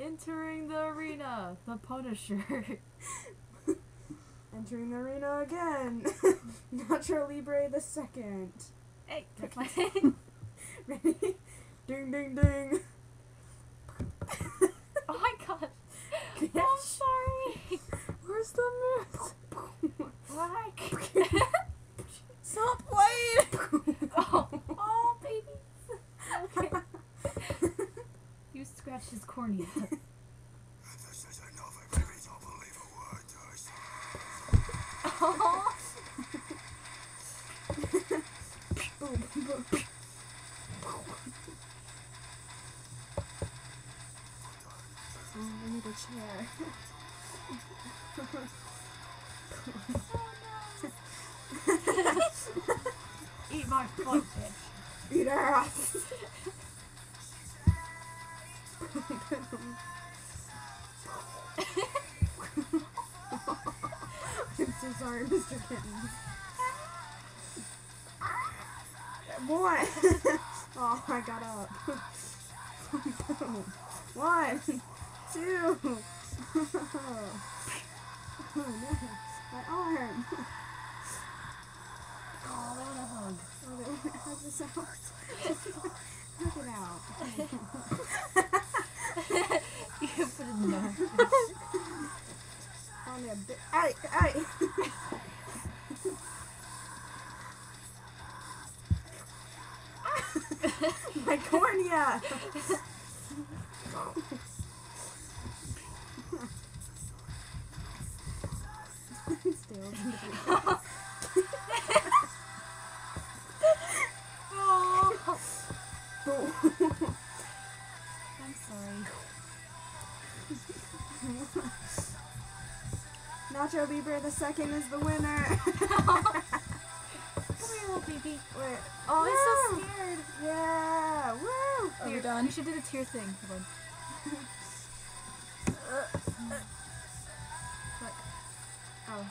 Entering the arena, the Punisher. Entering the arena again. Nacho Libre the second. Hey, that's my thing. Ready? Ding, ding, ding. Oh my god. Yes. I'm sorry. Where's the move? Why? Stop playing! Oh, baby. Okay. You scratched his cornea. This is another baby, don't believe a word, guys. Oh. Boom, boom. Oh, I need a chair. Eat my foot, bitch. Eat ass! I'm so sorry, Mr. Kitten. Boy! Oh, I got up. 1, 2. Oh no, my arm. Oh, they want a hug. Oh, they want to hug this out. Hug it out. You can put it in the nose. On a bit. Ay, ay. My cornea. Still. Oh. Oh. I'm sorry. Nacho Libre the second is the winner. Come here, little baby. Wait. Oh, Woo! he's so scared. Yeah. Woo. Are we done? You should do the tear thing. Hold on. Look. Oh.